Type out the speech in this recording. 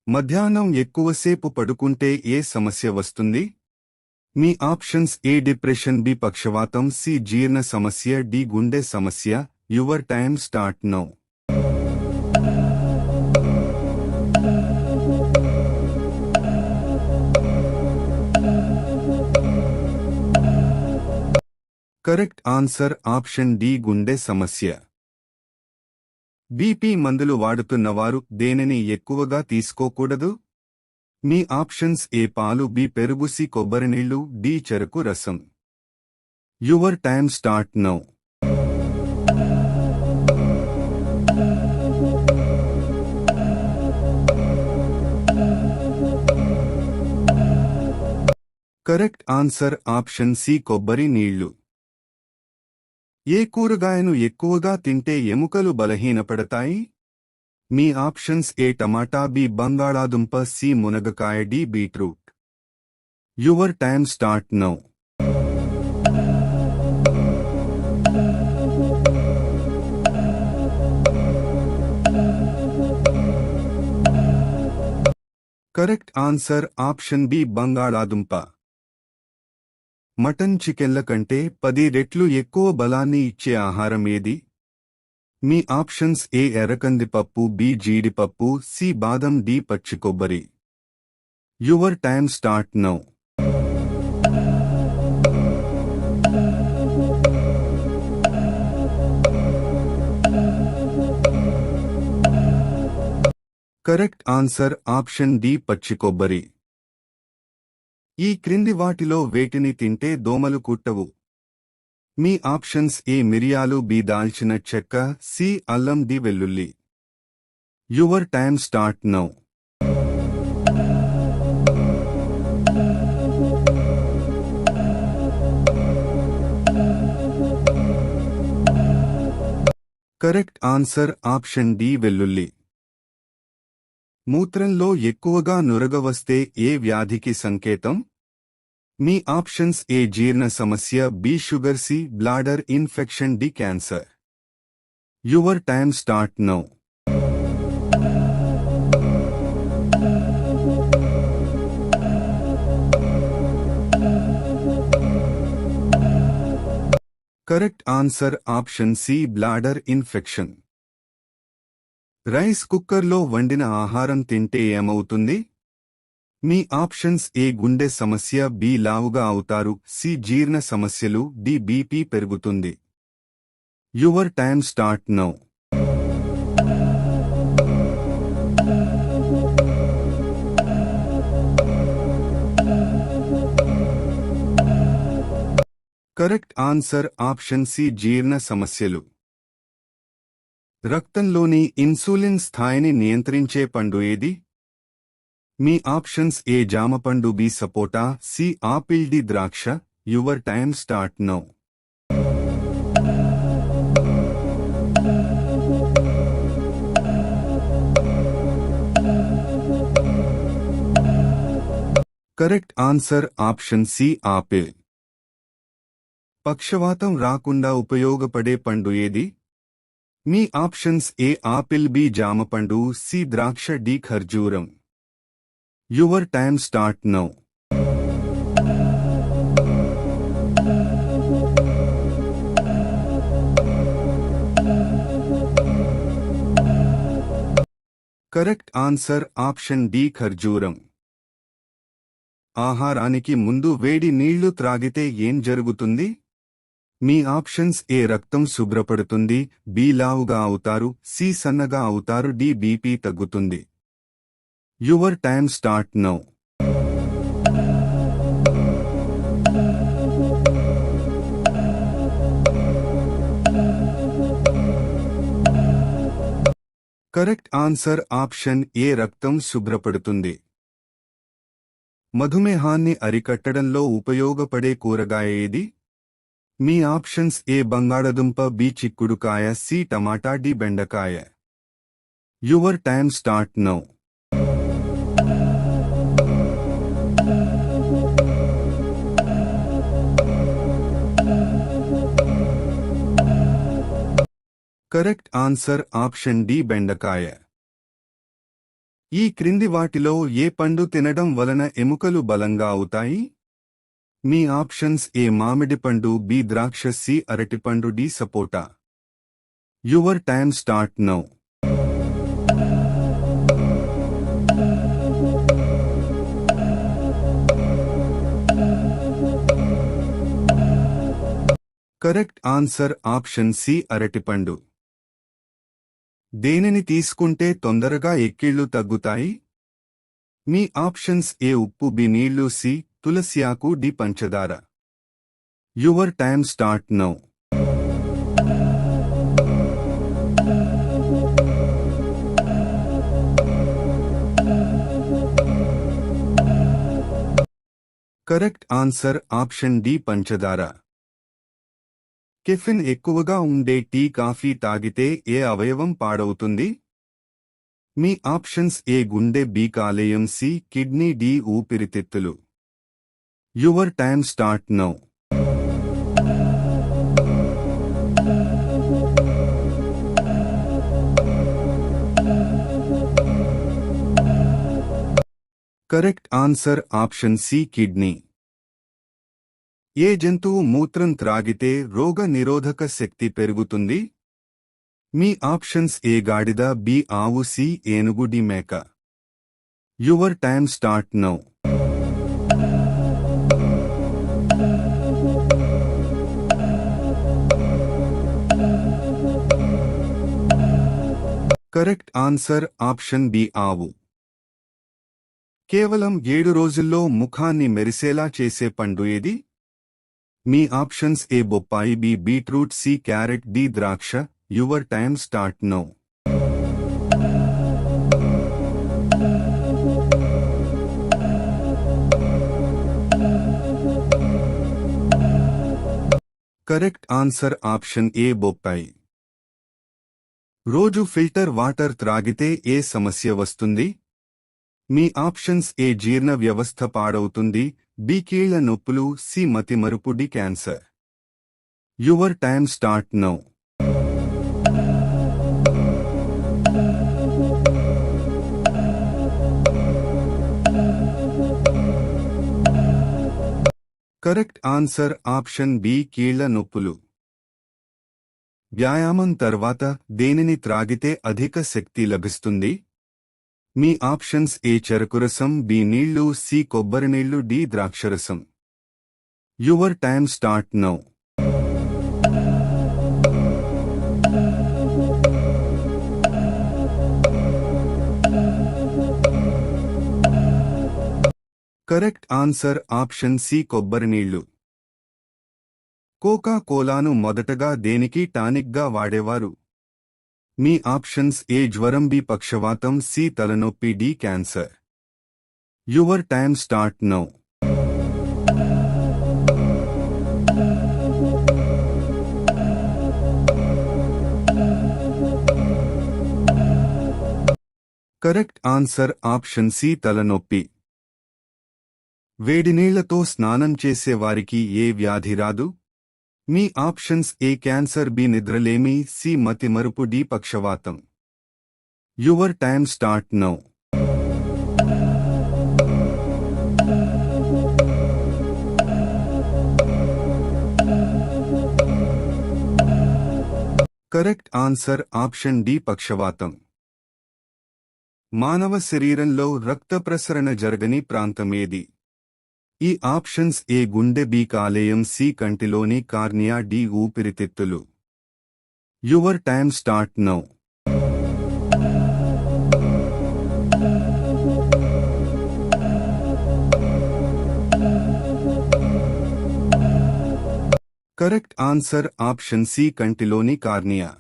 మధ్యాహ్నం ఎక్కువసేపు పడుకుంటే ఏ సమస్య వస్తుంది? మీ ఆప్షన్స్: ఏ డిప్రెషన్, బి పక్షవాతం, సి జీర్ణ సమస్య, డి గుండె సమస్య. Your time start now. Correct answer option D గుండె సమస్య. బీపీ మందులు వాడుతున్నవారు దేనిని ఎక్కువగా తీసుకోకూడదు? మీ ఆప్షన్స్: ఏ పాలు, బి పెరుగు, సి కొబ్బరినీళ్లు, డి చెరకు రసం. Your time start now. Correct answer option C కొబ్బరి నీళ్లు. ఏ కూరగాయను ఎక్కువగా తింటే ఎముకలు బలహీనపడతాయి? మీ ఆప్షన్స్: ఏ టమాటా, బి బంగాళాదుంప, సి మునగకాయ, D beetroot. Your time start now. Correct answer option B బంగాళాదుంప. మటన్, చికెన్ల కంటే 10 రెట్లు ఎక్కువ బలాన్ని ఇచ్చే ఆహారం ఏది? మీ ఆప్షన్స్: ఏ ఎర్రకందిపప్పు, బి జీడిపప్పు, సి బాదం, డి పచ్చి కొబ్బరి. Your time start now. Correct answer option D పచ్చి కొబ్బరి. ఈ క్రింది వాటిలో వేటిని తింటే దోమలు కుట్టవు? మీ ఆప్షన్స్: ఏ మిరియాలు, బి దాల్చిన చెక్క, సి అల్లం, డి వెల్లుల్లి. Your time start now. Correct answer option D వెల్లుల్లి. మూత్రంలో ఎక్కువగా నురగ వస్తే ఏ వ్యాధికి సంకేతం? మీ ఆప్షన్స్: ఏ జీర్ణ సమస్య, B sugar, C bladder infection, D cancer. Your time start now. Correct answer option C bladder infection. Rice కుక్కర్లో వండిన ఆహారం తింటే ఏమవుతుంది? మీ ఆప్షన్స్: ఏ గుండె సమస్య, బి లావుగా అవుతారు, సి జీర్ణ సమస్యలు, డి బీపీ పెరుగుతుంది. Your time start now. Correct answer option C జీర్ణ సమస్యలు. రక్తంలోని ఇన్సులిన్ స్థాయిని నియంత్రించే పండు ఏది? మీ ఆప్షన్స్: ఏ జామపండు, బి సపోటా, సి ఆపిల్, డి ద్రాక్ష. Your time start now. Correct answer option C apple. పక్షవాతం రాకుండా ఉపయోగపడే పండు ఏది? మీ ఆప్షన్స్: ఏ ఆపిల్, బి జామపండు, సి ద్రాక్ష, డి ఖర్జూరం. Your time start now. Correct answer option D ఖర్జూరం. ఆహారానికి ముందు వేడి నీళ్లు త్రాగితే ఏం జరుగుతుంది? మీ ఆప్షన్స్: ఏ రక్తం శుభ్రపడుతుంది, బి లావుగా అవుతారు, సి సన్నగా అవుతారు, డి బీపీ తగ్గుతుంది. Your time start now. Correct answer option ఏ రక్తం శుభ్రపడుతుంది. మధుమేహాన్ని అరికట్టడంలో ఉపయోగపడే కూరగాయ ఏది? మీ ఆప్షన్స్: ఏ బంగాళదుంప, బి చిక్కుడుకాయ, సి టమాటా, డి బెండకాయ. Your time start now. Correct answer option D బెండకాయ. ఈ క్రింది వాటిలో ఏ పండు తినడం వలన ఎముకలు బలంగా అవుతాయి? మీ ఆప్షన్స్: ఏ మామిడి పండు, బి ద్రాక్ష, సి అరటిపండు, డి సపోటా. Your time start now. Correct answer option C అరటిపండు. దేనిని తీసుకుంటే తొందరగా ఎక్కిళ్లు తగ్గుతాయి? మీ ఆప్షన్స్: ఏ ఉప్పు, బి నీళ్లు, సి తులసి ఆకు, డి పంచదార. Your time start now. Correct answer option D పంచదార. కెఫిన్ ఎక్కువగా ఉండే టీ, కాఫీ తాగితే ఏ అవయవం పాడవుతుంది? మీ ఆప్షన్స్: ఏ గుండె, బి కాలేయం, సి కిడ్నీ, డి ఊపిరితిత్తులు. Your time start now. Correct answer option C kidney. ఏ జంతువు మూత్రం త్రాగితే రోగ నిరోధక శక్తి పెరుగుతుంది? మీ ఆప్షన్స్: ఏ గాడిద, బి ఆవు, సి ఏనుగు, డి మేక. Your time start now. Correct answer option B ఆవు. కేవలం 7 రోజుల్లో ముఖాన్ని మెరిసేలా చేసే పండు ఏది? మీ ఆప్షన్స్: ఏ బొప్పాయి, B beetroot, C carrot, D ద్రాక్ష. Your time start now. Correct answer option A బొప్పాయి. రోజు ఫిల్టర్ వాటర్ త్రాగితే ఏ సమస్య వస్తుంది? మీ ఆప్షన్స్: ఏ జీర్ణ వ్యవస్థ పాడవుతుంది, బి కీళ్ల నొప్పులు, సి మతిమరుపు, D cancer. Your time start now. Correct answer option B కీళ్ల నొప్పులు. వ్యాయామం తర్వాత దేనిని త్రాగితే అధిక శక్తి లభిస్తుంది? మీ ఆప్షన్స్: ఏ చెరకురసం, బి నీళ్లు, సి కొబ్బరినీళ్లు, డి ద్రాక్షరసం. Your time start now. Correct answer option C కొబ్బరినీళ్లు. కోకా కోలాను మొదటగా దేనికి టానిక్గా వాడేవారు? మీ ఆప్షన్స్: ఏ జ్వరం, బి పక్షవాతం, సి తలనొప్పి, D cancer. Your time start now. Correct answer option C తలనొప్పి. వేడినీళ్లతో స్నానం చేసేవారికి ఏ వ్యాధి రాదు? మీ ఆప్షన్స్: ఏ క్యాన్సర్, బి నిద్రలేమి, సి మతిమరుపు, డి పక్షవాతం. Your time start now. Correct answer option D పక్షవాతం. మానవ శరీరంలో రక్త ప్రసరణ జరగని ప్రాంతం ఏది? ఈ ఆప్షన్స్: ఏ గుండె, బి కాలేయం, సి కంటిలోని కార్నియా, డి ఊపిరితిత్తులు. Your time start now. Correct answer option C కంటిలోని కార్నియా.